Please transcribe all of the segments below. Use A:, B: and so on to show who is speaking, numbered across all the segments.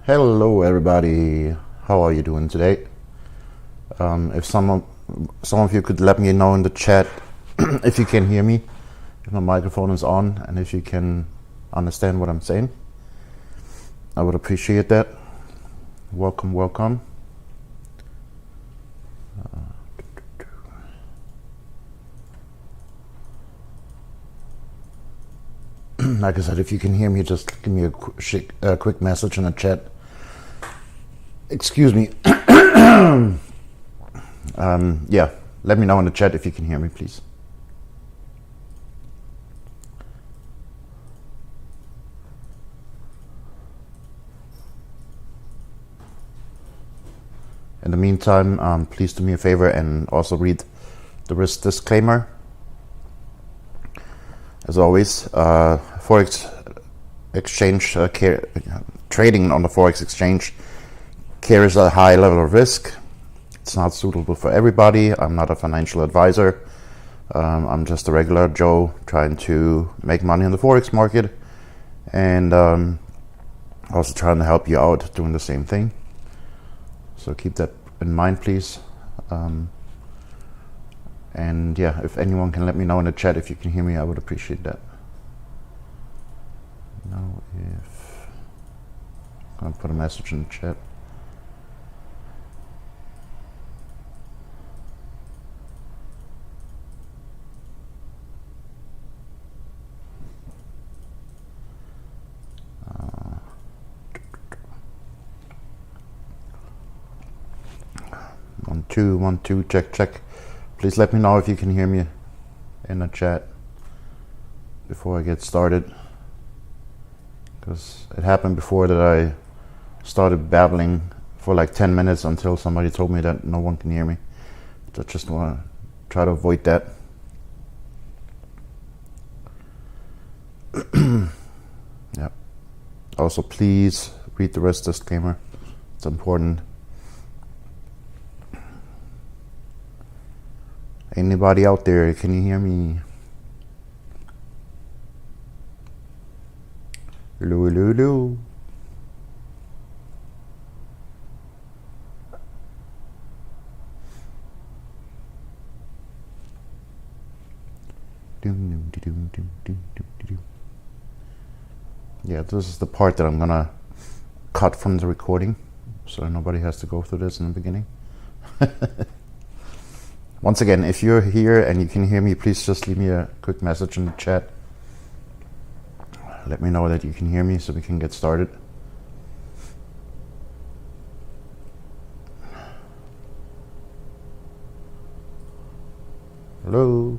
A: Hello everybody, how are you doing today? If some of you could let me know in the chat if you can hear me, if my microphone is on, and if you can understand what I'm saying, I would appreciate that. Welcome. Like I said, if you can hear me, just give me a quick message in the chat. Excuse me. Yeah, let me know in the chat if you can hear me, please. In the meantime, please do me a favor and also read the risk disclaimer. As always, Forex exchange trading on the Forex exchange carries a high level of risk. It's not suitable for everybody. I'm not a financial advisor. I'm just a regular Joe trying to make money in the Forex market, and also trying to help you out doing the same thing. So keep that in mind, please. And yeah, if anyone can let me know in the chat if you can hear me, I would appreciate that. Now, if I'm gonna put a message in the chat. One, two, check. Please let me know if you can hear me in the chat before I get started, because it happened before that I started babbling for like 10 minutes until somebody told me that no one can hear me. So I just want to try to avoid that. Yeah. Also, please read the rest disclaimer. It's important. Anybody out there, can you hear me? Hello. Yeah, this is the part that I'm gonna cut from the recording, so nobody has to go through this in the beginning. Once again, if you're here and you can hear me, please just leave me a quick message in the chat. Let me know that you can hear me so we can get started. Hello?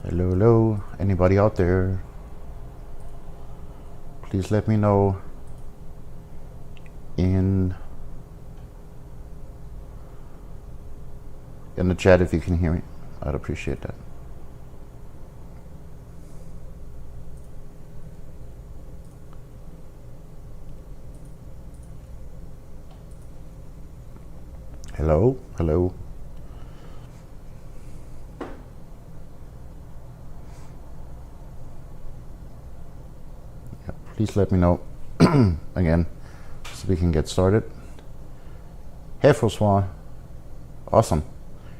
A: Hello, anybody out there? Please let me know in the chat if you can hear me. I'd appreciate that. Hello. Please let me know again so we can get started. Hey, Francois. Awesome.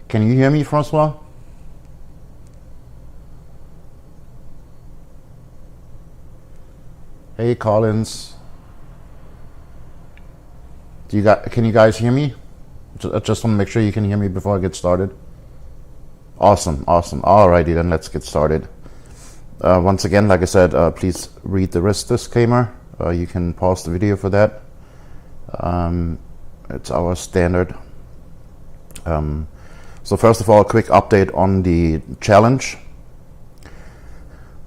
A: Can you hear me, Francois? Hey, Collins. Can you guys hear me? I just want to make sure you can hear me before I get started. Awesome. Alrighty, then let's get started. Once again, like I said, please read the risk disclaimer. You can pause the video for that. It's our standard. So first of all, a quick update on the challenge.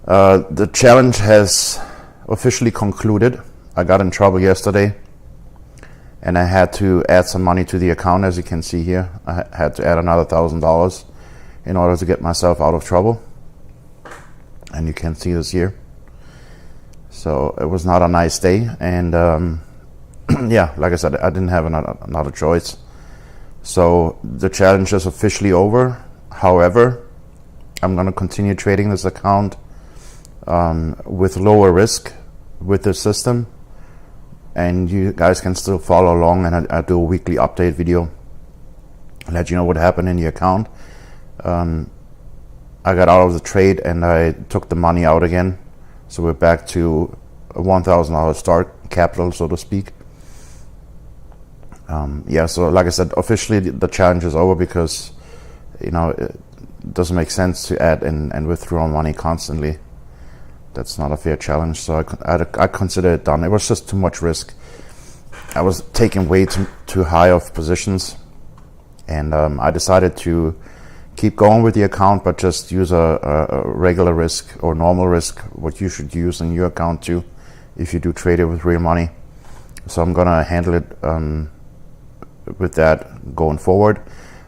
A: The challenge has officially concluded. I got in trouble yesterday and I had to add some money to the account. As you can see here, I had to add another $1,000 in order to get myself out of trouble. and you can see this here. So it was not a nice day, and yeah, like I said, I didn't have another choice. So the challenge is officially over. However, I'm going to continue trading this account with lower risk with the system, and you guys can still follow along, and I do a weekly update video, let you know what happened in the account. I got out of the trade and I took the money out again, so we're back to a $1,000 start capital, so to speak. Yeah, so like I said, officially the challenge is over, because it doesn't make sense to add and withdraw money constantly. That's not a fair challenge, so I consider it done. It was just too much risk. I was taking way too high of positions, and I decided to keep going with the account, but just use a regular risk or normal risk, what you should use in your account too, if you do trade it with real money. So I'm gonna handle it with that going forward.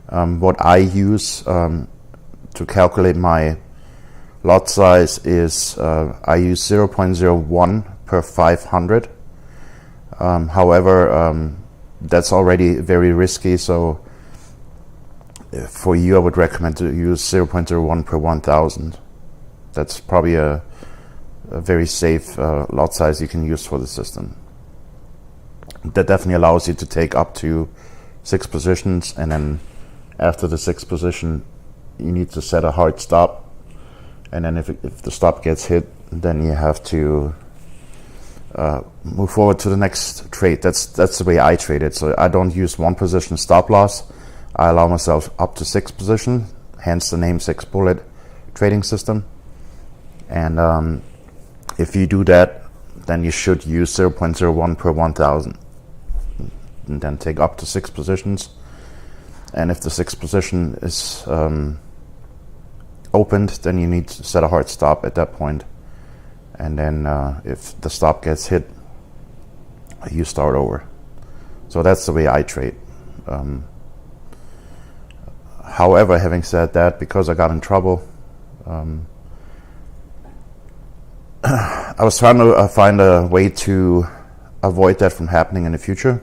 A: What I use to calculate my lot size is I use 0.01 per 500. However, that's already very risky, so for you I would recommend to use 0.01 per 1000. That's probably a very safe lot size you can use for the system. That definitely allows you to take up to 6 positions, and then after the 6th position you need to set a hard stop. And then if the stop gets hit, then you have to move forward to the next trade. That's the way I trade it. So I don't use 1 position stop loss. I allow myself up to 6 positions, hence the name 6 bullet trading system. And if you do that, then you should use 0.01 per 1000, and then take up to 6 positions. And if the 6th position is opened, then you need to set a hard stop at that point. And then if the stop gets hit, you start over. So that's the way I trade. However, having said that, because I got in trouble, I was trying to find a way to avoid that from happening in the future.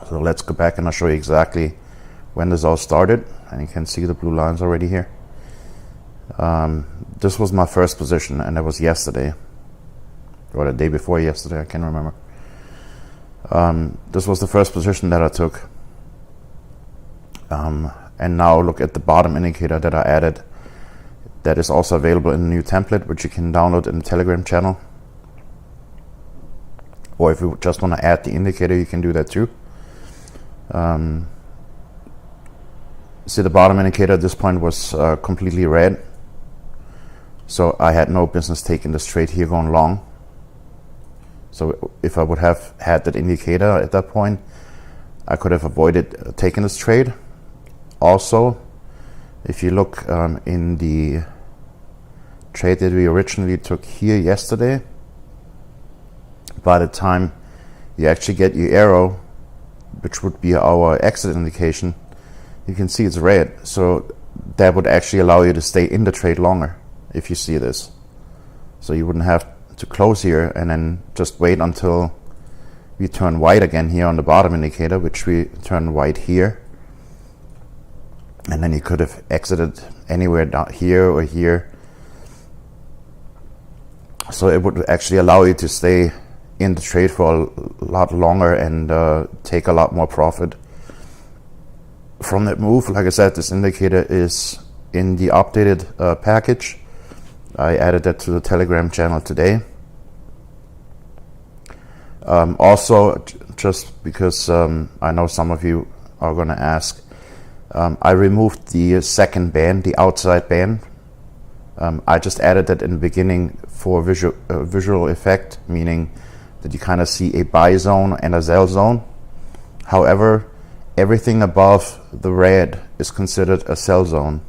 A: So let's go back and I'll show you exactly when this all started. And you can see the blue lines already here. This was my first position, and that was yesterday, or the day before yesterday, I can't remember. This was the first position that I took. And now look at the bottom indicator that I added. That is also available in the new template, which you can download in the Telegram channel. Or if you just want to add the indicator, you can do that too. See, the bottom indicator at this point was completely red. So I had no business taking this trade here going long. So if I would have had that indicator at that point, I could have avoided taking this trade. Also, if you look in the trade that we originally took here yesterday, by the time you actually get your arrow, which would be our exit indication, you can see it's red. So that would actually allow you to stay in the trade longer if you see this. So you wouldn't have to close here and then just wait until we turn white again here on the bottom indicator, which we turn white here. And then you could have exited anywhere down here or here. So it would actually allow you to stay in the trade for a lot longer and take a lot more profit from that move. Like I said, this indicator is in the updated package. I added that to the Telegram channel today. Also, just because I know some of you are going to ask, I removed the second band, the outside band. I just added that in the beginning for visual effect, meaning that you kind of see a buy zone and a sell zone. However, everything above the red is considered a sell zone,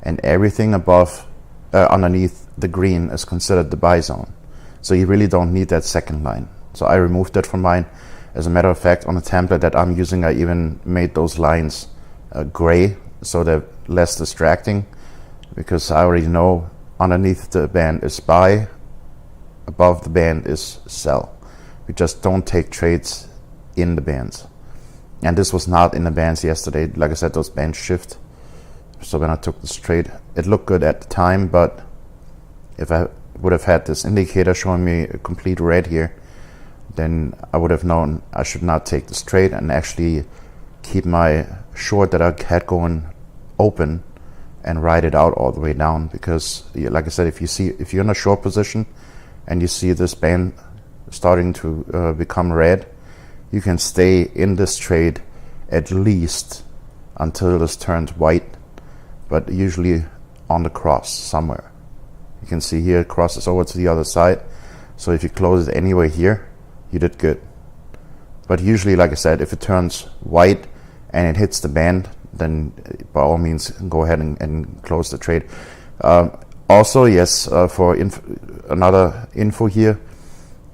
A: and everything above underneath the green is considered the buy zone. So you really don't need that second line. So I removed that from mine. As a matter of fact, on the template that I'm using, I even made those lines gray, so they're less distracting, because I already know underneath the band is buy, above the band is sell. We just don't take trades in the bands. And this was not in the bands yesterday. Like I said, those bands shift. So when I took this trade, it looked good at the time, but if I would have had this indicator showing me a complete red here, then I would have known I should not take this trade and actually keep my short that I had going open and ride it out all the way down. Because like I said, if you're in a short position and you see this band starting to become red, you can stay in this trade at least until this turns white, but usually on the cross somewhere. You can see here it crosses over to the other side. So if you close it anywhere here, you did good. But usually, like I said, if it turns white and it hits the band, then by all means go ahead and close the trade. Also, yes, for another info here,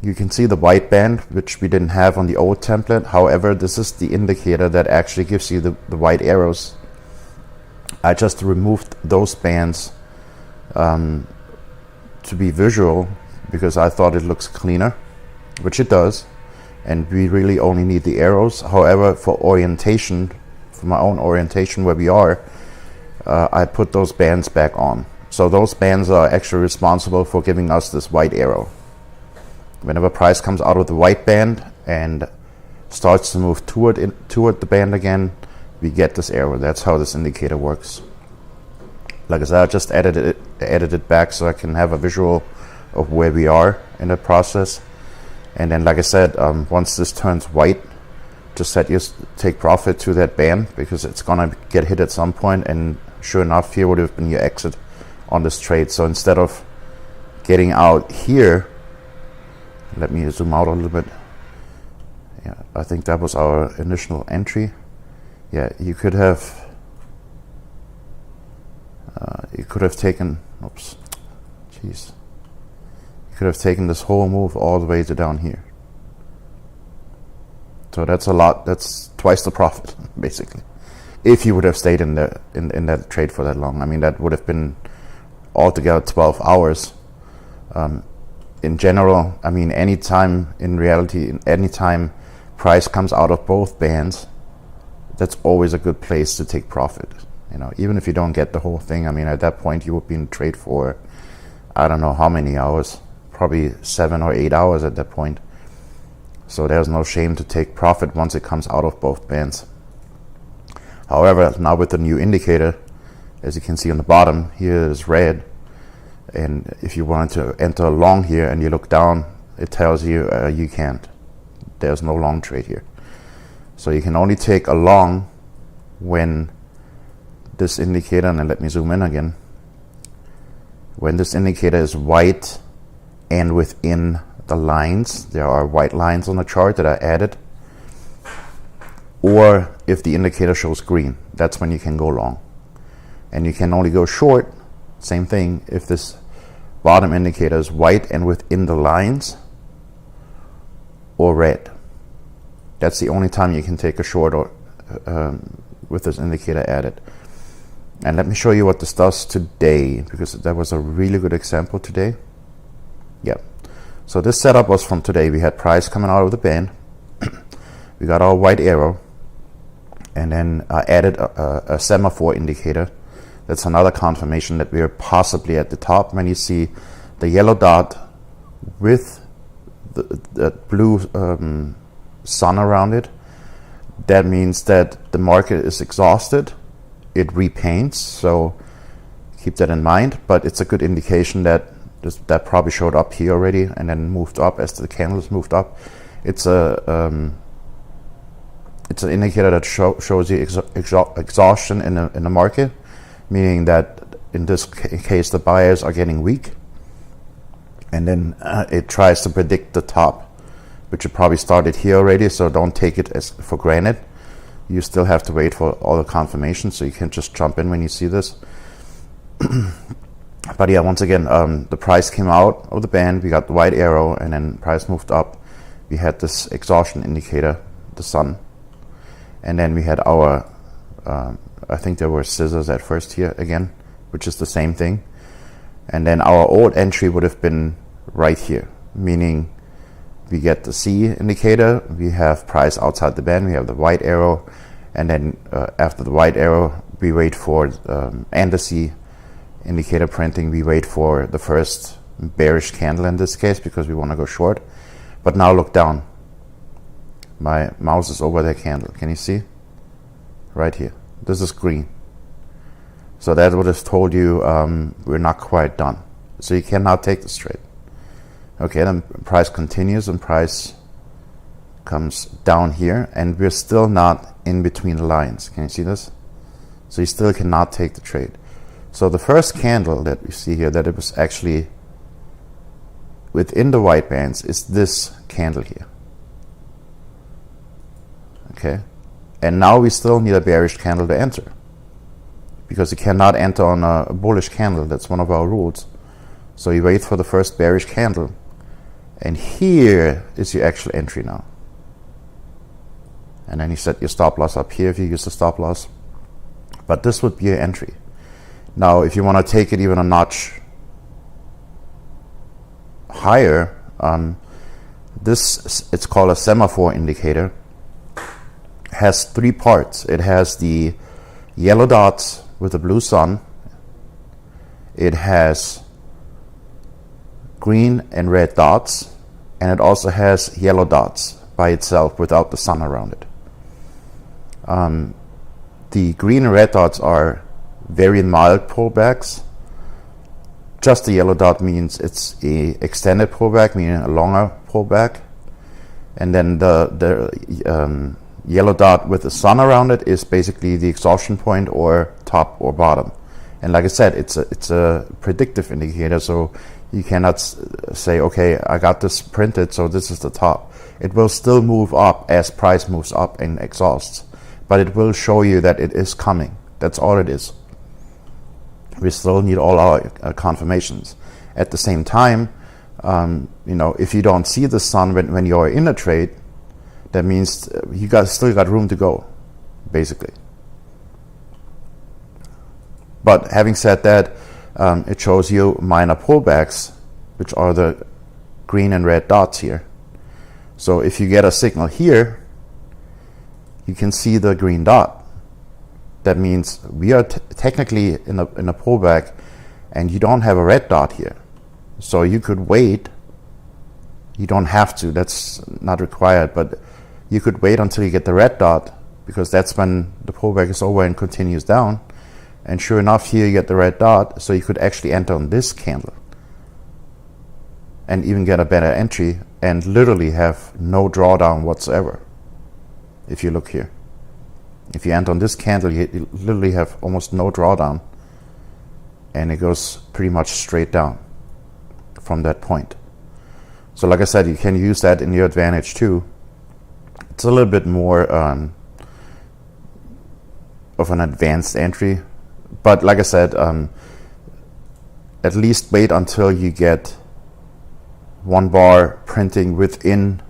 A: you can see the white band, which we didn't have on the old template. However, this is the indicator that actually gives you the white arrows. I just removed those bands to be visual because I thought it looks cleaner, which it does, and we really only need the arrows. However, for orientation, for my own orientation where we are, I put those bands back on. So those bands are actually responsible for giving us this white arrow. Whenever price comes out of the white band and starts to move toward the band again, we get this arrow. That's how this indicator works. Like I said, I just added it back so I can have a visual of where we are in the process. And then, like I said, once this turns white, just take profit to that band because it's gonna get hit at some point. And sure enough, here would have been your exit on this trade. So instead of getting out here, let me zoom out a little bit. Yeah, I think that was our initial entry. Yeah, you could have taken, oops, jeez. You could have taken this whole move all the way to down here. So that's a lot. That's twice the profit, basically. If you would have stayed in that trade for that long. I mean, that would have been altogether 12 hours. In general, I mean, anytime price comes out of both bands, that's always a good place to take profit. You know, even if you don't get the whole thing. I mean, at that point, you would be in trade for, I don't know how many hours, probably 7 or 8 hours at that point. So there's no shame to take profit once it comes out of both bands. However, now with the new indicator, as you can see on the bottom, here is red. And if you wanted to enter a long here and you look down, it tells you you can't. There's no long trade here. So you can only take a long when this indicator, and then let me zoom in again, when this indicator is white and within the lines, there are white lines on the chart that I added, or if the indicator shows green, that's when you can go long. And you can only go short, same thing, if this bottom indicator is white and within the lines, or red. That's the only time you can take a short or with this indicator added. And let me show you what this does today, because that was a really good example today. Yeah. So this setup was from today. We had price coming out of the band. We got our white arrow, and then I added a semaphore indicator. That's another confirmation that we are possibly at the top. When you see the yellow dot with the blue sun around it, that means that the market is exhausted. It repaints, so keep that in mind. But it's a good indication that that probably showed up here already and then moved up as the candles moved up. It's an indicator that shows you exhaustion in the market, meaning that in this case the buyers are getting weak, and then it tries to predict the top, which it probably started here already. So don't take it as for granted. You still have to wait for all the confirmations, so you can't just jump in when you see this. But yeah, once again, the price came out of the band, we got the white arrow, and then price moved up. We had this exhaustion indicator, the sun, and then we had our, I think there were scissors at first here again, which is the same thing. And then our old entry would have been right here, meaning we get the C indicator, we have price outside the band, we have the white arrow, and then after the white arrow, we wait for, and the C indicator printing, we wait for the first bearish candle in this case, because we want to go short. But now look down. My mouse is over the candle. Can you see? Right here. This is green. So that would have told you we're not quite done. So you cannot take this trade. Okay, then price continues and price comes down here, and we're still not in between the lines. Can you see this? So you still cannot take the trade. So the first candle that we see here, that it was actually within the white bands, is this candle here. Okay, and now we still need a bearish candle to enter, because you cannot enter on a bullish candle. That's one of our rules. So you wait for the first bearish candle, and here is your actual entry now. And then you set your stop loss up here if you use the stop loss. But this would be your entry. Now, if you want to take it even a notch higher, it's called a semaphore indicator. Has three parts. It has the yellow dots with the blue sun. It has green and red dots, and it also has yellow dots by itself without the sun around it. The green and red dots are very mild pullbacks. Just the yellow dot means it's a extended pullback, meaning a longer pullback. And then the yellow dot with the sun around it is basically the exhaustion point, or top or bottom. And like I said, it's a predictive indicator, so you cannot say, okay, I got this printed, so this is the top. It will still move up as price moves up and exhausts, but it will show you that it is coming. That's all it is. We still need all our confirmations. At the same time, if you don't see the sun when you're in a trade, that means you still got room to go, basically. But having said that, it shows you minor pullbacks, which are the green and red dots here. So if you get a signal here, you can see the green dot. That means we are technically in a pullback, and you don't have a red dot here. So you could wait. You don't have to, that's not required, but you could wait until you get the red dot, because that's when the pullback is over and continues down. And sure enough, here you get the red dot, so you could actually enter on this candle and even get a better entry and literally have no drawdown whatsoever. If you look here, if you enter on this candle, you literally have almost no drawdown, and it goes pretty much straight down from that point. So like I said, you can use that in your advantage too. It's a little bit more of an advanced entry, but like I said, at least wait until you get one bar printing within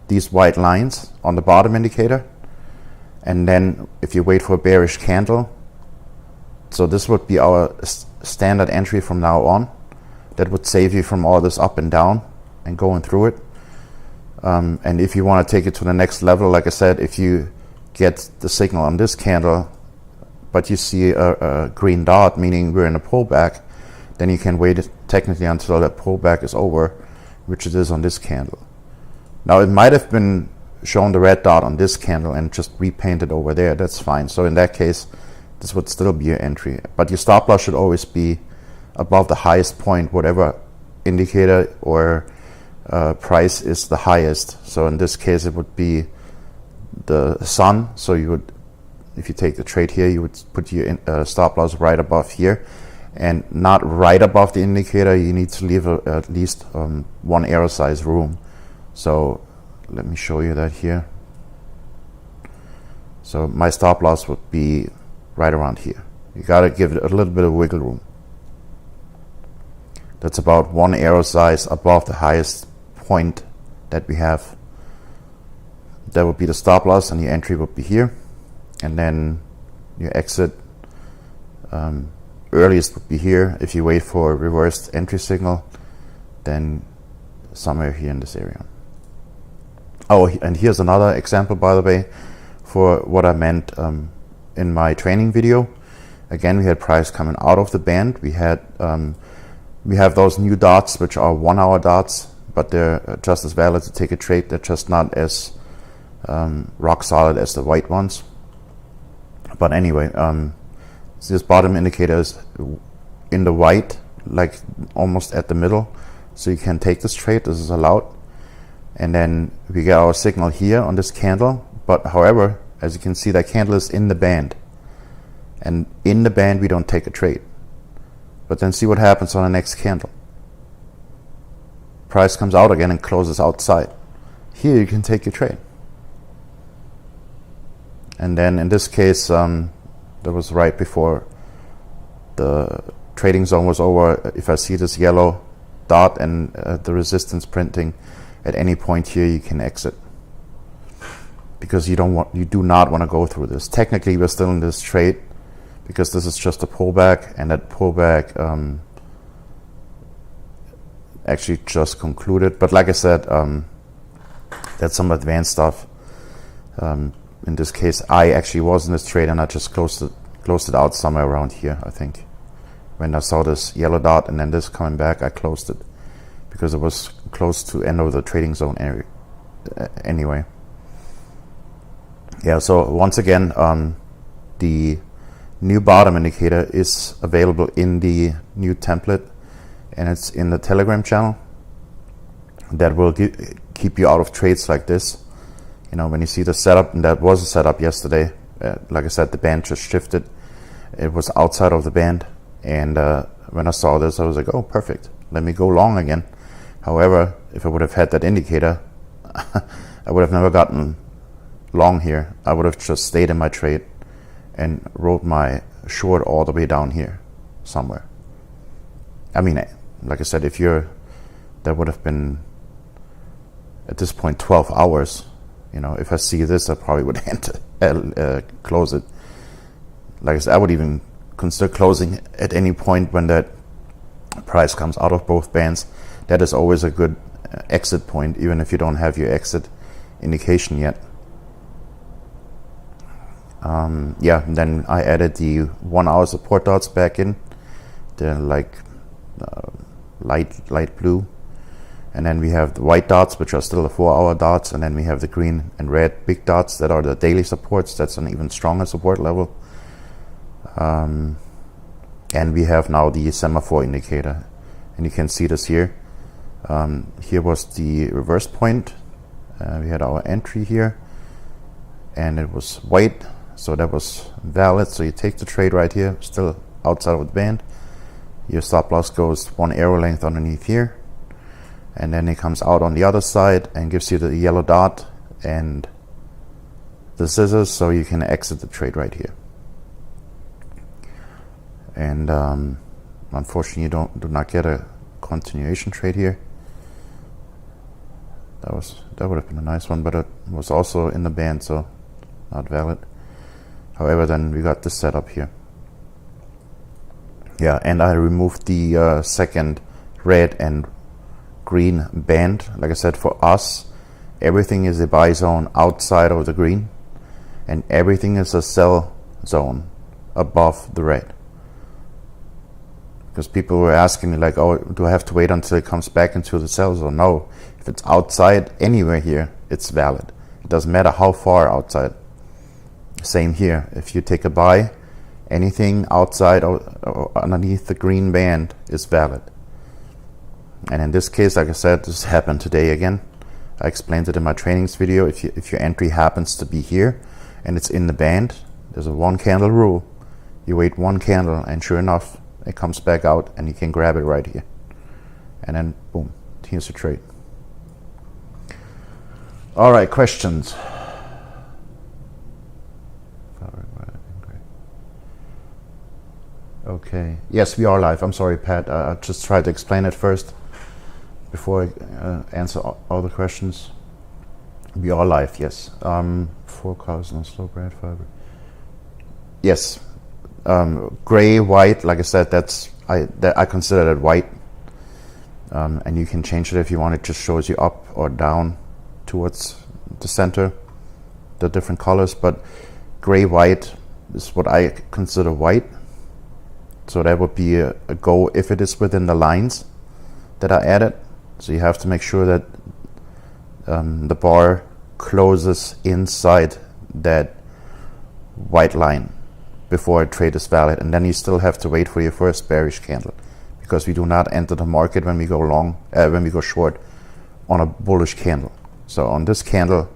A: these white lines on the bottom indicator, and then if you wait for a bearish candle, so this would be our standard entry from now on. That would save you from all this up and down and going through it. And if you want to take it to the next level, like I said, if you get the signal on this candle, but you see a green dot, meaning we're in a pullback, then you can wait technically until that pullback is over, which it is on this candle. Now, it might have been shown the red dot on this candle and just repainted over there. That's fine. So in that case, this would still be your entry. But your stop loss should always be above the highest point, whatever indicator or price is the highest. So in this case, it would be the sun. So you would, if you take the trade here, you would put your stop loss right above here, and not right above the indicator. You need to leave at least one arrow size room. So let me show you that here. So my stop loss would be right around here. You got to give it a little bit of wiggle room. That's about one arrow size above the highest point that we have. That would be the stop loss, and your entry would be here. And then your exit earliest would be here. If you wait for a reversed entry signal, then somewhere here in this area. Oh, and here's another example, by the way, for what I meant in my training video. Again, we had price coming out of the band. We have those new dots, which are 1 hour dots, but they're just as valid to take a trade. They're just not as rock solid as the white ones. But anyway, so this bottom indicator is in the white, like almost at the middle, so you can take this trade. This is allowed. And then we get our signal here on this candle, but however, as you can see, that candle is in the band, and in the band we don't take a trade. But then see what happens on the next candle. Price comes out again and closes outside. Here you can take your trade. And then in this case, that was right before the trading zone was over. If I see this yellow dot and the resistance printing at any point here, you can exit, because you do not want to go through this. Technically, we're still in this trade because this is just a pullback, and that pullback actually just concluded. But like I said, that's some advanced stuff. In this case, I actually was in this trade, and I just closed it out somewhere around here, I think. When I saw this yellow dot and then this coming back, I closed it because it was close to end of the trading zone area. Anyway, yeah. So once again, the new bottom indicator is available in the new template, and it's in the Telegram channel. That will keep you out of trades like this. You know, when you see the setup, and that was a setup yesterday, like I said, the band just shifted. It was outside of the band, and when I saw this, I was like, oh, perfect, let me go long again. However, if I would have had that indicator, I would have never gotten long here. I would have just stayed in my trade and rode my short all the way down here somewhere. I mean, like I said, that would have been, at this point, 12 hours. You know, if I see this, I probably would close it. Like I said, I would even consider closing at any point when that price comes out of both bands. That is always a good exit point, even if you don't have your exit indication yet. Yeah, then I added the 1 hour support dots back in. They're like light blue. And then we have the white dots, which are still the 4 hour dots. And then we have the green and red big dots that are the daily supports. That's an even stronger support level. And we have now the semaphore indicator. And you can see this here. Here was the reverse point. We had our entry here. And it was white. So that was valid. So you take the trade right here, still outside of the band. Your stop loss goes 1 arrow length underneath here. And then it comes out on the other side and gives you the yellow dot and the scissors, so you can exit the trade right here. And unfortunately, you do not get a continuation trade here. That would have been a nice one, but it was also in the band, so not valid. However, then we got this setup here. Yeah, and I removed the second red and green band. Like I said, for us, everything is a buy zone outside of the green, and everything is a sell zone above the red. Because people were asking me like, oh, do I have to wait until it comes back into the sell zone? No, if it's outside anywhere here, it's valid. It doesn't matter how far outside. Same here. If you take a buy, anything outside or underneath the green band is valid. And in this case, like I said, this happened today again. I explained it in my trainings video. If your entry happens to be here and it's in the band, there's a 1 candle rule. You wait 1 candle, and sure enough, it comes back out, and you can grab it right here. And then, boom, here's the trade. All right, questions. Okay. Yes, we are live. I'm sorry, Pat. I just tried to explain it first before I answer all the questions. We are live, yes. Forecast on slow bread fiber. Yes, Gray, white, like I said, I consider that white. And you can change it if you want. It just shows you up or down towards the center, the different colors. But gray, white is what I consider white. So that would be a go if it is within the lines that I added. So you have to make sure that the bar closes inside that white line before a trade is valid, and then you still have to wait for your first bearish candle, because we do not enter the market when we go long, when we go short on a bullish candle. So on this candle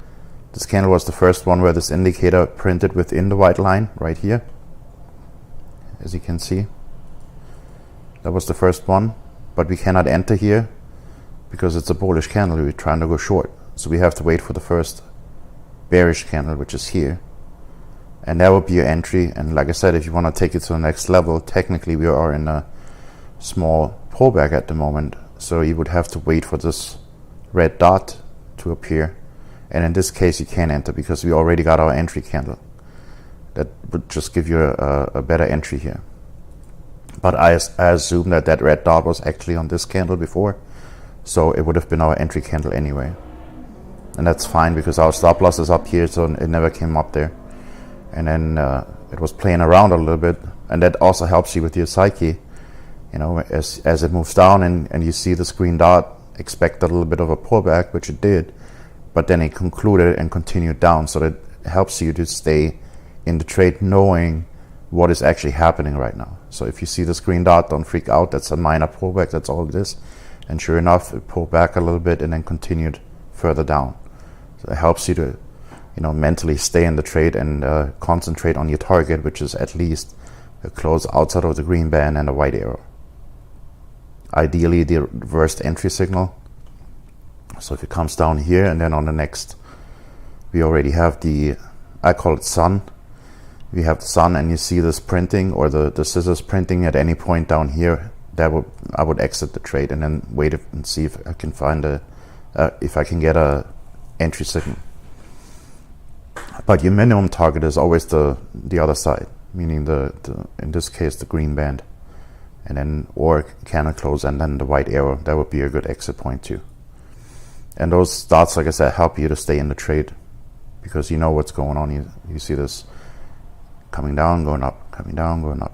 A: was the first one where this indicator printed within the white line right here, as you can see. That was the first one, but we cannot enter here because it's a bullish candle. We're trying to go short, so we have to wait for the first bearish candle, which is here, and that would be your entry. And like I said, if you want to take it to the next level, technically we are in a small pullback at the moment, so you would have to wait for this red dot to appear, and in this case you can't enter because we already got our entry candle. That would just give you a better entry here. But I assume that red dot was actually on this candle before, so it would have been our entry candle anyway. And that's fine because our stop loss is up here, so it never came up there. And then it was playing around a little bit, and that also helps you with your psyche. You know, as it moves down and you see this green dot, expect a little bit of a pullback, which it did, but then it concluded and continued down. So that helps you to stay in the trade knowing what is actually happening right now. So if you see this green dot, don't freak out. That's a minor pullback. That's all it is. And sure enough, it pulled back a little bit and then continued further down. So it helps you to, mentally stay in the trade and concentrate on your target, which is at least a close outside of the green band and a white arrow. Ideally, the reversed entry signal. So if it comes down here and then on the next, we already have I call it sun. We have the sun, and you see this printing or the scissors printing at any point down here. I would exit the trade and then wait and see if I can find if I can get a entry signal. But your minimum target is always the other side, meaning the in this case the green band, and then or candle close and then the white arrow. That would be a good exit point too. And those dots, like I said, help you to stay in the trade because you know what's going on. You see this coming down, going up, coming down, going up,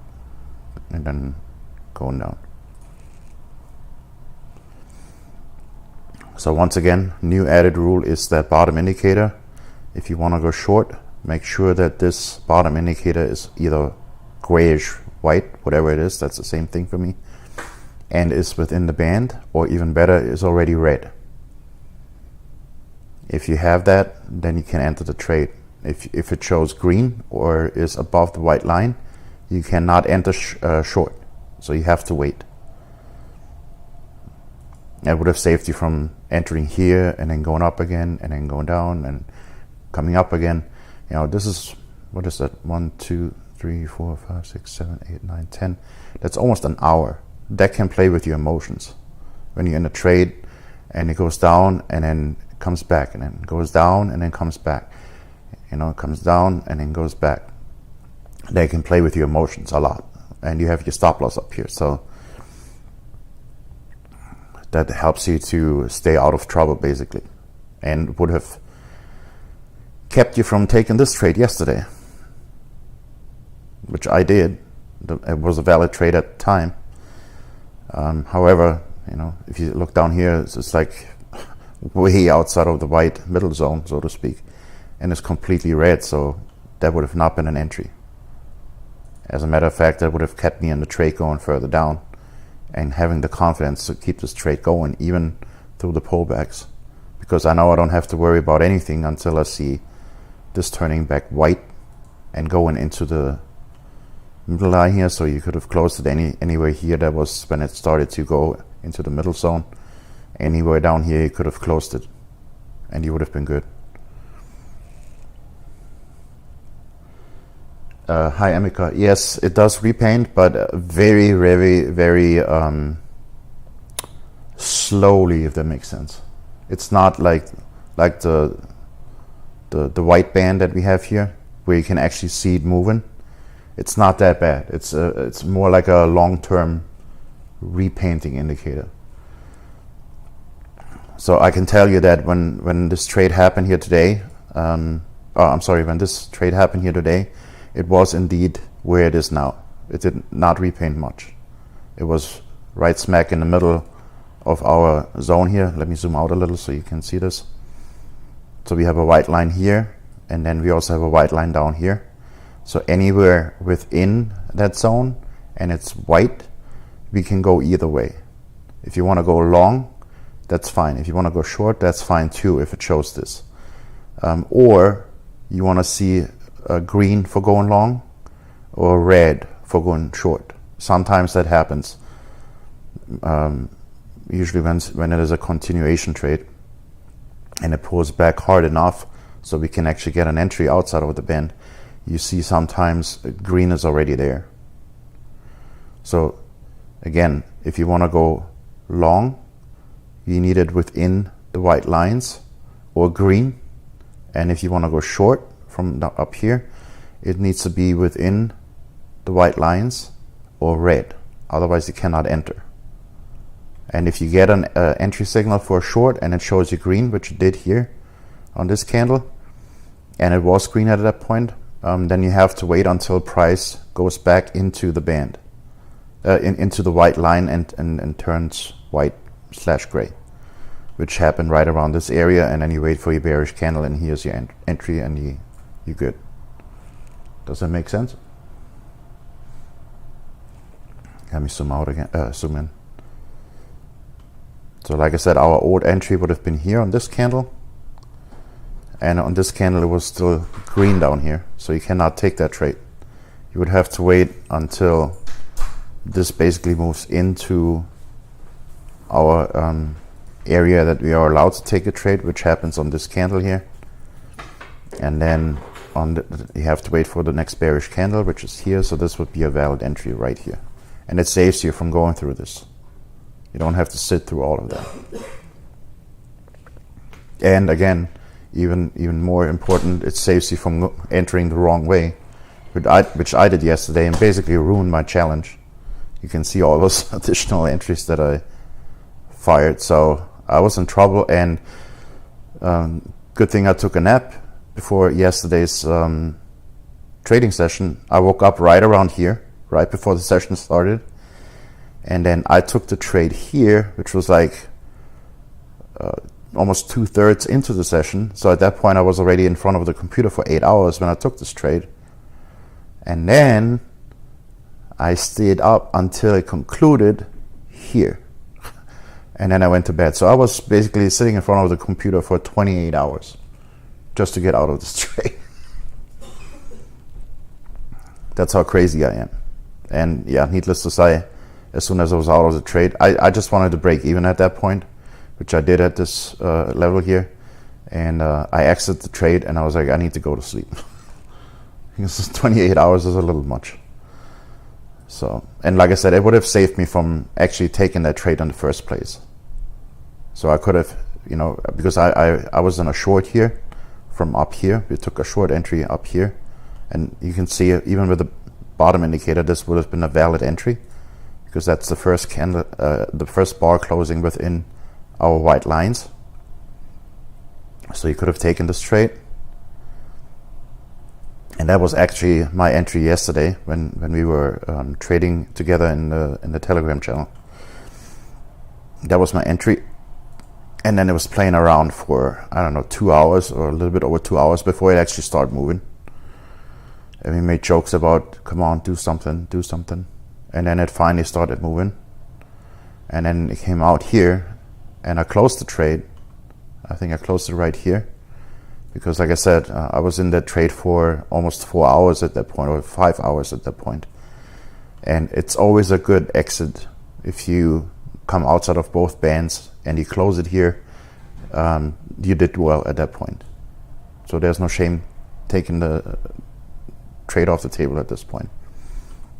A: and then going down. So once again, new added rule is that bottom indicator. If you want to go short, make sure that this bottom indicator is either grayish white, whatever it is, that's the same thing for me, and is within the band, or even better, is already red. If you have that, then you can enter the trade. If it shows green or is above the white line, you cannot enter short, so you have to wait. That would have saved you from entering here and then going up again and then going down and coming up again. This is, what is that? 1, 2, 3, 4, 5, 6, 7, 8, 9, 10. That's almost an hour. That can play with your emotions. When you're in a trade and it goes down and then comes back and then goes down and then comes back. It comes down and then goes back. They can play with your emotions a lot. And you have your stop loss up here. So that helps you to stay out of trouble, basically. And would have kept you from taking this trade yesterday, which I did. It was a valid trade at the time. However, if you look down here, it's like way outside of the white middle zone, so to speak, and it's completely red, so that would have not been an entry. As a matter of fact, that would have kept me in the trade going further down and having the confidence to keep this trade going even through the pullbacks, because I know I don't have to worry about anything until I see this turning back white and going into the middle line here. So you could have closed it anywhere here. That was when it started to go into the middle zone. Anywhere down here you could have closed it and you would have been good. Hi Amika. Yes, it does repaint, but very, very, very slowly, if that makes sense. It's not like the white band that we have here, where you can actually see it moving. it's not that bad. It's more like a long-term repainting indicator. So I can tell you that when this trade happened here today, when this trade happened here today, it was indeed where it is now. It did not repaint much. It was right smack in the middle of our zone here. Let me zoom out a little so you can see this. So we have a white line here, and then we also have a white line down here. So anywhere within that zone and it's white, we can go either way. If you want to go long, that's fine. If you want to go short, that's fine too, if it shows this. Or you want to see green for going long or red for going short. Sometimes that happens. Usually when it is a continuation trade and it pulls back hard enough so we can actually get an entry outside of the band, you see sometimes green is already there. So again, if you want to go long, you need it within the white lines or green. And if you want to go short from up here, it needs to be within the white lines or red. Otherwise you cannot enter. And if you get an entry signal for a short and it shows you green, which it did here on this candle, and it was green at that point, then you have to wait until price goes back into the band, into the white line and turns white/gray, which happened right around this area. And then you wait for your bearish candle, and here's your entry, and you're good. Does that make sense? Let me zoom out again, zoom in. So like I said, our old entry would have been here on this candle, and on this candle it was still green down here, so you cannot take that trade. You would have to wait until this basically moves into our area that we are allowed to take a trade, which happens on this candle here, and then you have to wait for the next bearish candle, which is here. So this would be a valid entry right here, and it saves you from going through this. You don't have to sit through all of that. And again, even more important, it saves you from entering the wrong way, which I did yesterday and basically ruined my challenge. You can see all those additional entries that I fired. So I was in trouble, and good thing I took a nap before yesterday's trading session. I woke up right around here, right before the session started, and then I took the trade here, which was like almost 2/3 into the session. So at that point I was already in front of the computer for 8 hours when I took this trade, and then I stayed up until it concluded here, and then I went to bed. So I was basically sitting in front of the computer for 28 hours just to get out of this trade. That's how crazy I am. And yeah, needless to say, as soon as I was out of the trade, I just wanted to break even at that point, which I did at this level here. And I exited the trade, and I was like, I need to go to sleep. Because 28 hours is a little much. So, and like I said, it would have saved me from actually taking that trade in the first place. So I could have, because I was in a short here from up here. We took a short entry up here, and you can see even with the bottom indicator, this would have been a valid entry, because that's the first candle, the first bar closing within our white lines. So you could have taken this trade, and that was actually my entry yesterday when we were trading together in the Telegram channel. That was my entry, and then it was playing around for 2 hours or a little bit over 2 hours before it actually started moving. And we made jokes about, come on, do something, and then it finally started moving, and then it came out here, and I closed the trade. I think I closed it right here, because like I said, I was in that trade for almost 4 hours at that point, or 5 hours at that point. And it's always a good exit if you come outside of both bands and you close it here. You did well at that point. So there's no shame taking the trade off the table at this point.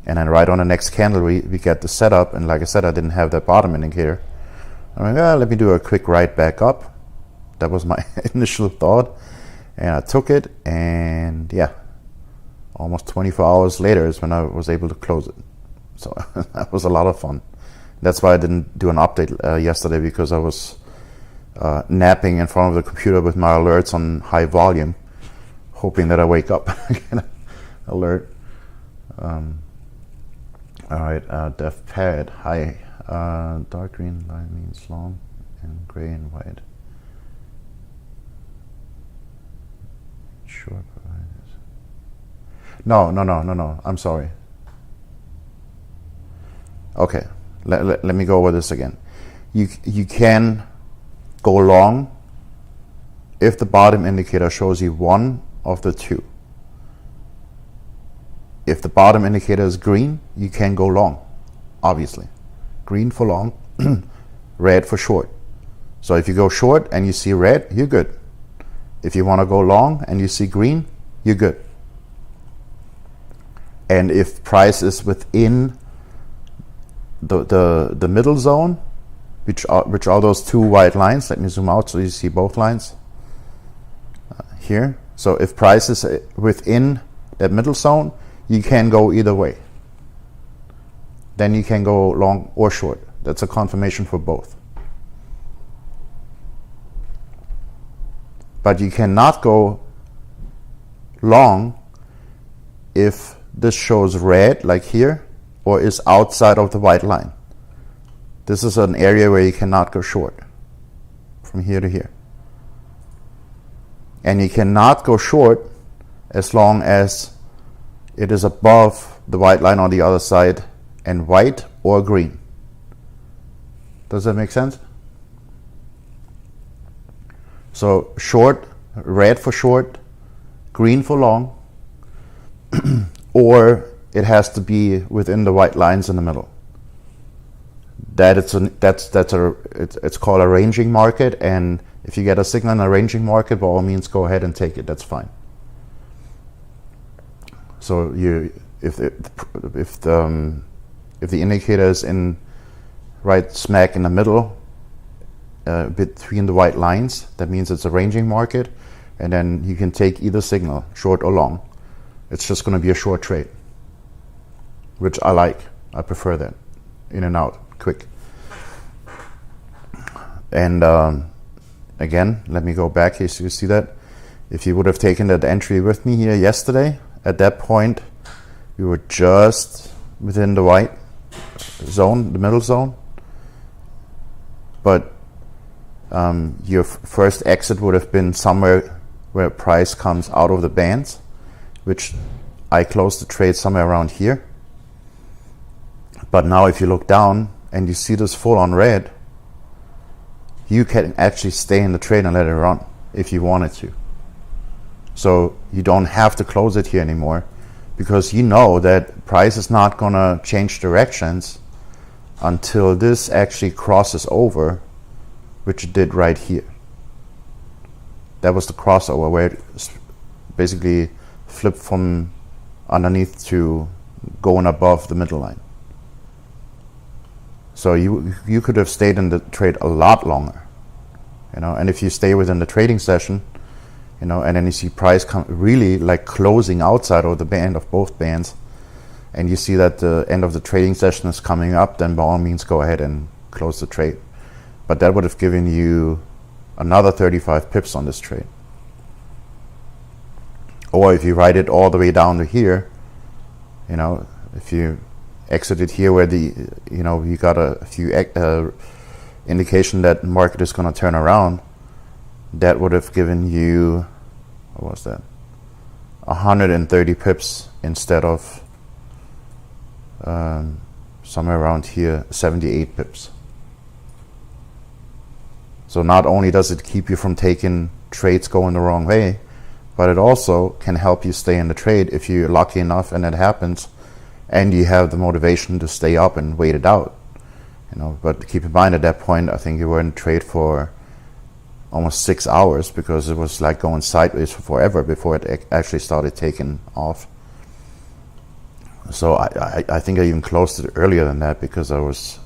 A: And then right on the next candle, we get the setup, and like I said, I didn't have that bottom indicator. I'm like, let me do a quick ride back up. That was my initial thought, and I took it, and yeah, almost 24 hours later is when I was able to close it. So that was a lot of fun. That's why I didn't do an update yesterday, because I was napping in front of the computer with my alerts on high volume, hoping that I wake up and get an alert. Alright, def pad, hi. Dark green line means long, and gray and white. Short providers. No, I'm sorry. Okay, let me go over this again. You can go long if the bottom indicator shows you one of the two. If the bottom indicator is green, you can go long, obviously. Green for long, red for short. So if you go short and you see red, you're good. If you want to go long and you see green, you're good. And if price is within the middle zone, which are those two white lines, let me zoom out so you see both lines here. So if price is within that middle zone, you can go either way. Then you can go long or short. That's a confirmation for both. But you cannot go long if this shows red, like here, or is outside of the white line. This is an area where you cannot go short, from here to here. And you cannot go short as long as it is above the white line on the other side, and white or green. Does that make sense? So short, red for short, green for long, or it has to be within the white lines in the middle. It's called a ranging market, and if you get a signal in a ranging market, by all means go ahead and take it. That's fine. So if the indicator is in right smack in the middle, between the white lines, that means it's a ranging market, and then you can take either signal, short or long. It's just going to be a short trade, which I like. I prefer that, in and out, quick. And again, let me go back here so you see that. If you would have taken that entry with me here yesterday, at that point we were just within the white zone, the middle zone, but your first exit would have been somewhere where price comes out of the bands, which I closed the trade somewhere around here. But now if you look down and you see this full on red, you can actually stay in the trade and let it run if you wanted to. So you don't have to close it here anymore, because you know that price is not going to change directions until this actually crosses over, which it did right here. That was the crossover where it basically flipped from underneath to going above the middle line. So you could have stayed in the trade a lot longer, and if you stay within the trading session, and then you see price come really like closing outside of the band of both bands, and you see that the end of the trading session is coming up, then by all means go ahead and close the trade. But that would have given you another 35 pips on this trade. Or if you write it all the way down to here, if you exited here where you got a few indication that market is going to turn around, that would have given you, what was that, 130 pips instead of somewhere around here 78 pips. So not only does it keep you from taking trades going the wrong way, but it also can help you stay in the trade if you're lucky enough and it happens and you have the motivation to stay up and wait it out. But keep in mind, at that point I think you were in trade for almost 6 hours, because it was like going sideways for forever before it actually started taking off. So I think I even closed it earlier than that, because I was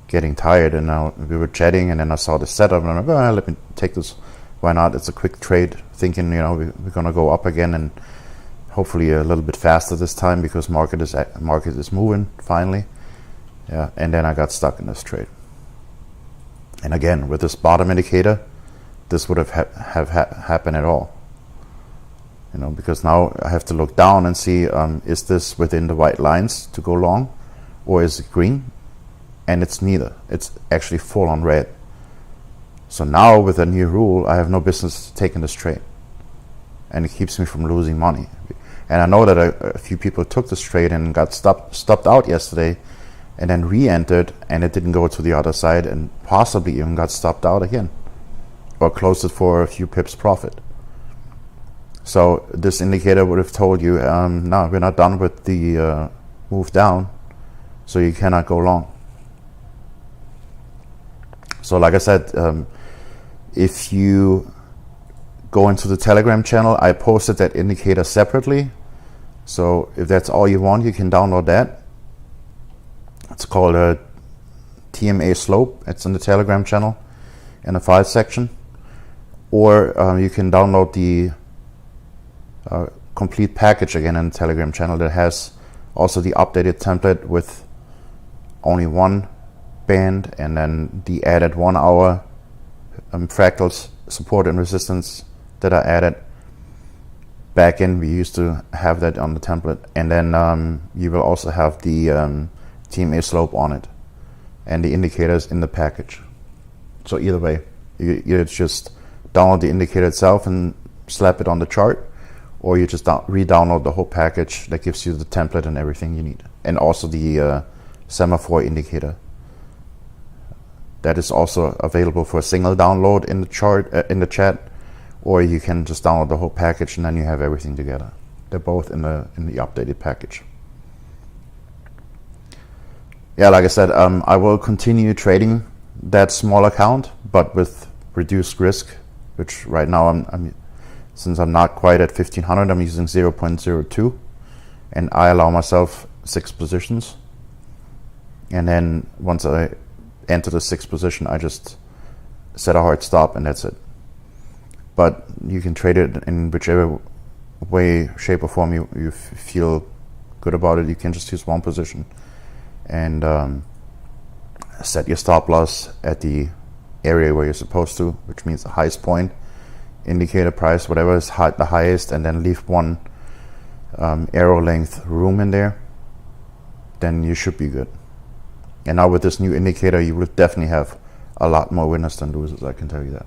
A: getting tired, and now we were chatting, and then I saw the setup, and I'm like, let me take this. Why not? It's a quick trade, thinking we're gonna go up again, and hopefully a little bit faster this time, because market is moving finally. Yeah, and then I got stuck in this trade. And again, with this bottom indicator, this would have happened at all. You know, because now I have to look down and see, is this within the white lines to go long, or is it green? And it's neither. It's actually full on red. So now with a new rule, I have no business taking this trade, and it keeps me from losing money. And I know that a few people took this trade and got stopped out yesterday, and then re-entered, and it didn't go to the other side, and possibly even got stopped out again, or closed it for a few pips profit. So this indicator would have told you, no, we're not done with the move down, so you cannot go long. So like I said, if you go into the Telegram channel, I posted that indicator separately. So if that's all you want, you can download that. It's called a TMA slope. It's in the Telegram channel in the file section. Or you can download the complete package again in the Telegram channel that has also the updated template with only one band, and then the added 1 hour fractals support and resistance that I added. Back in, we used to have that on the template, and then you will also have the TMA slope on it and the indicators in the package. So either way, you just download the indicator itself and slap it on the chart, or you just re-download the whole package that gives you the template and everything you need, and also the semaphore indicator. That is also available for a single download in the chart in the chat, or you can just download the whole package and then you have everything together. They're both in the updated package. Yeah, like I said, I will continue trading that small account, but with reduced risk, which right now I'm since I'm not quite at 1500, I'm using 0.02, and I allow myself 6 positions. And then once I enter the 6th position, I just set a hard stop, and that's it. But you can trade it in whichever way, shape, or form you feel good about it. You can just use one position and set your stop loss at the area where you're supposed to, which means the highest point, indicator price, whatever is the highest, and then leave one arrow length room in there. Then you should be good. And now with this new indicator, you will definitely have a lot more winners than losers, I can tell you that.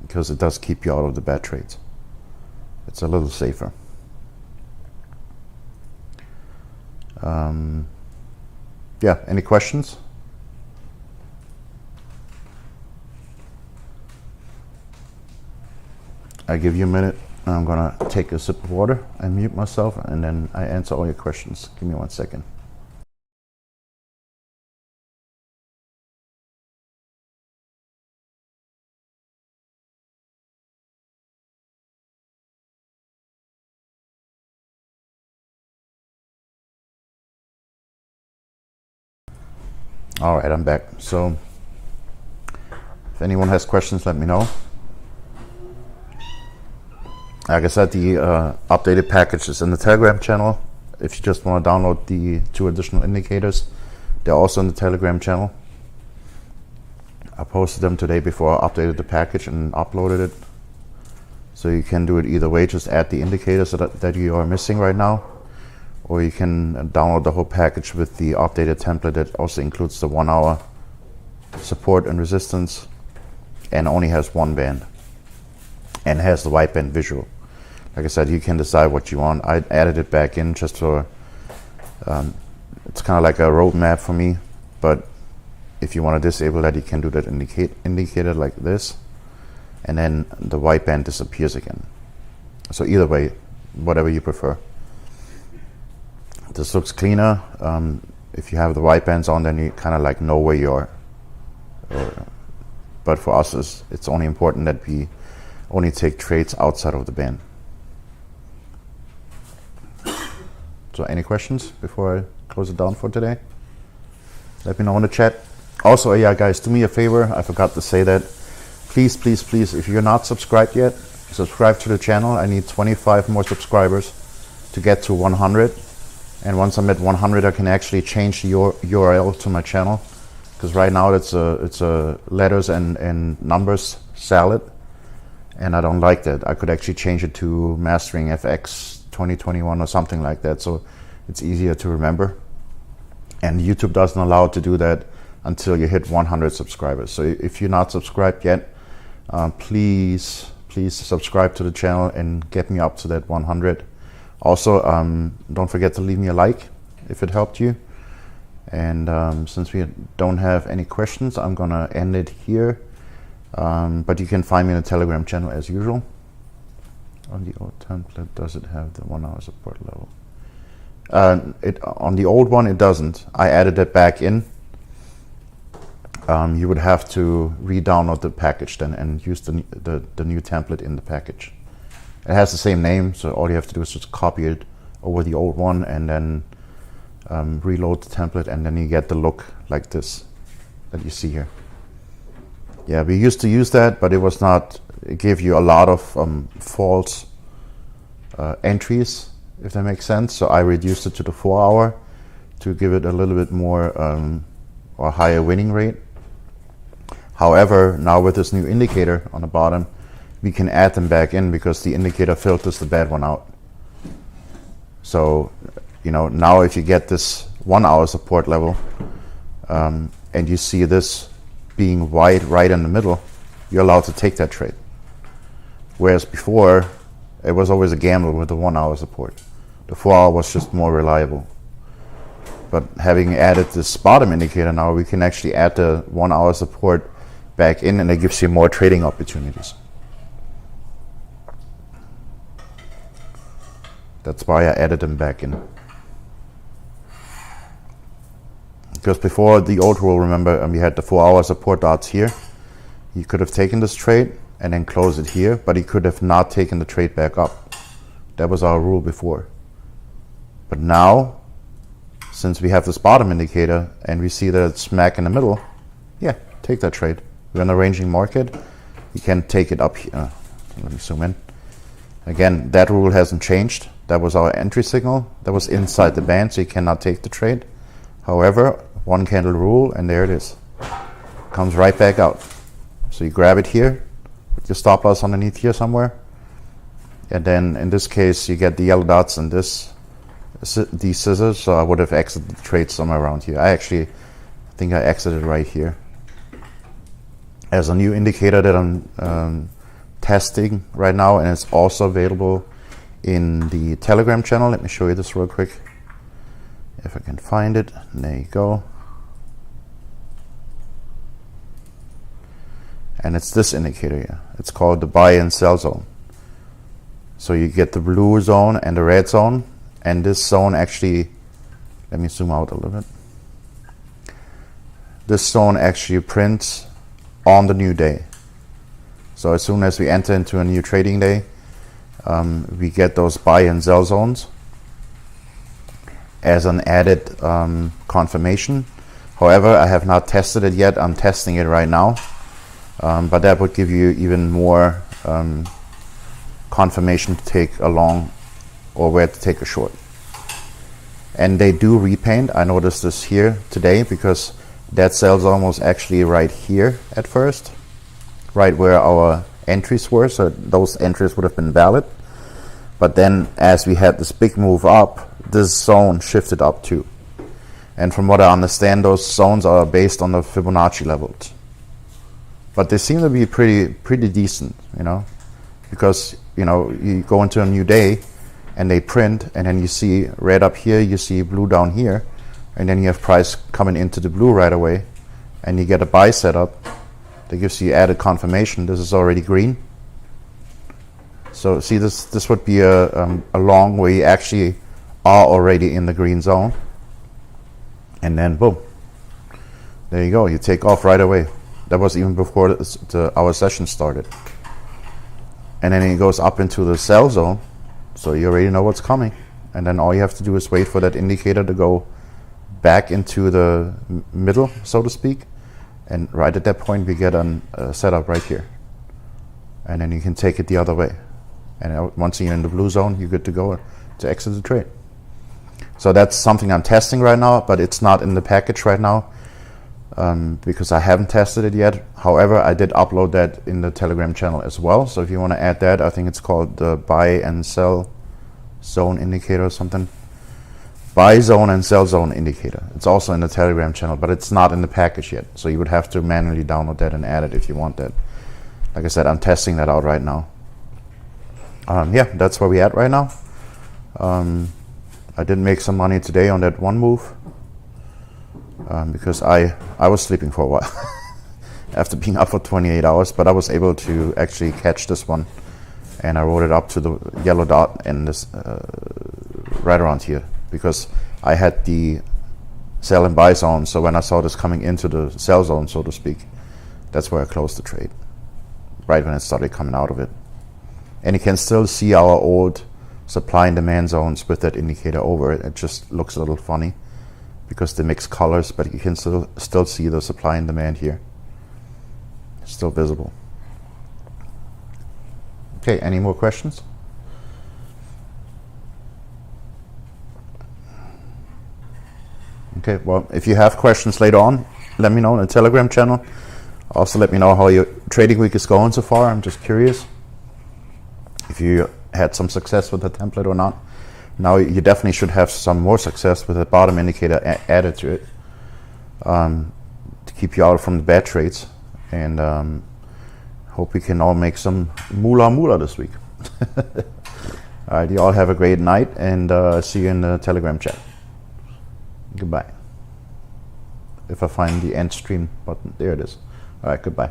A: Because it does keep you out of the bad trades. It's a little safer. Yeah, any questions? I give you a minute. I'm gonna take a sip of water and mute myself, and then I answer all your questions. Give me 1 second. All right, I'm back. So if anyone has questions, let me know. Like I said, the updated package is in the Telegram channel. If you just want to download the 2 additional indicators, they're also in the Telegram channel. I posted them today before I updated the package and uploaded it. So you can do it either way. Just add the indicators that you are missing right now, or you can download the whole package with the updated template that also includes the 1 hour support and resistance, and only has 1 band and has the white band visual. Like I said, you can decide what you want. I added it back in just for it's kind of like a roadmap for me, but if you want to disable that, you can do that indicator like this, and then the white band disappears again. So either way, whatever you prefer. This looks cleaner. If you have the white bands on, then you kind of like know where you are. But for us, it's only important that we only take trades outside of the band. So any questions before I close it down for today? Let me know in the chat. Also, yeah, guys, do me a favor. I forgot to say that. Please, please, please, if you're not subscribed yet, subscribe to the channel. I need 25 more subscribers. to get to 100. And once I'm at 100, I can actually change the URL to my channel, because right now it's a letters and numbers salad, and I don't like that. I could actually change it to Mastering FX 2021 or something like that, so it's easier to remember. And YouTube doesn't allow to do that until you hit 100 subscribers. So if you're not subscribed yet, please subscribe to the channel and get me up to that 100. Also, don't forget to leave me a like if it helped you. And since we don't have any questions, I'm gonna end it here. But you can find me in the Telegram channel as usual. On the old template, does it have the 1 hour support level? On the old one, it doesn't. I added it back in. You would have to re-download the package then and use the new template in the package. It has the same name, so all you have to do is just copy it over the old one and then reload the template, and then you get the look like this that you see here. Yeah, we used to use that, but it gave you a lot of false entries, if that makes sense. So I reduced it to the 4 hour to give it a little bit more or higher winning rate. However, now with this new indicator on the bottom, we can add them back in because the indicator filters the bad one out. So, now if you get this 1 hour support level and you see this being white right in the middle, you're allowed to take that trade. Whereas before, it was always a gamble with the 1 hour support. The 4 hour was just more reliable. But having added this bottom indicator now, we can actually add the 1 hour support back in, and it gives you more trading opportunities. That's why I added them back in. Because before the old rule, remember, we had the 4 hour support dots here. You could have taken this trade and then close it here, but you could have not taken the trade back up. That was our rule before. But now, since we have this bottom indicator and we see that it's smack in the middle, yeah, take that trade. We're in a ranging market. You can take it up here. Let me zoom in. Again, that rule hasn't changed. That was our entry signal. That was inside the band, so you cannot take the trade. However, one candle rule, and there it is. Comes right back out. So you grab it here, with your stop loss underneath here somewhere. And then in this case, you get the yellow dots and these scissors. So I would have exited the trade somewhere around here. I think I exited right here. As a new indicator that I'm testing right now, and it's also available in the Telegram channel. Let me show you this real quick, if I can find it. There you go. And it's this indicator here. It's called the buy and sell zone. So you get the blue zone and the red zone, and this zone actually, let me zoom out a little bit. This zone actually prints on the new day. So as soon as we enter into a new trading day, we get those buy and sell zones as an added confirmation. However, I have not tested it yet. I'm testing it right now. But that would give you even more confirmation to take a long or where to take a short. And they do repaint. I noticed this here today because that sell zone was actually right here at first, right where our entries were. So those entries would have been valid. But then as we had this big move up, this zone shifted up too. And from what I understand, those zones are based on the Fibonacci levels. But they seem to be pretty decent, because, you go into a new day and they print, and then you see red up here, you see blue down here, and then you have price coming into the blue right away, and you get a buy setup that gives you added confirmation. This is already green. So see, this would be a long where you actually are already in the green zone, and then boom, there you go. You take off right away. That was even before our session started. And then it goes up into the sell zone, so you already know what's coming. And then all you have to do is wait for that indicator to go back into the middle, so to speak. And right at that point, we get a setup right here. And then you can take it the other way. And once you're in the blue zone, you're good to go. to exit the trade. So that's something I'm testing right now, but it's not in the package right now because I haven't tested it yet. However, I did upload that in the Telegram channel as well. So if you want to add that, I think it's called the buy and sell zone indicator or something. Buy zone and sell zone indicator. It's also in the Telegram channel, but it's not in the package yet. So you would have to manually download that and add it if you want that. Like I said, I'm testing that out right now. Yeah, that's where we're at right now. I did make some money today on that one move because I was sleeping for a while after being up for 28 hours, but I was able to actually catch this one, and I rode it up to the yellow dot and this right around here because I had the sell and buy zone. So when I saw this coming into the sell zone, so to speak, that's where I closed the trade, right when it started coming out of it. And you can still see our old supply and demand zones with that indicator over it. It just looks a little funny because they mix colors, but you can still see the supply and demand here. It's still visible. Okay, any more questions? Okay, well, if you have questions later on, let me know in the Telegram channel. Also, let me know how your trading week is going so far. I'm just curious if you had some success with the template or not. Now you definitely should have some more success with the bottom indicator added to it to keep you out from the bad trades. And hope we can all make some moolah this week. All right, you all have a great night, and see you in the Telegram chat. Goodbye. If I find the end stream button, there it is. All right, goodbye.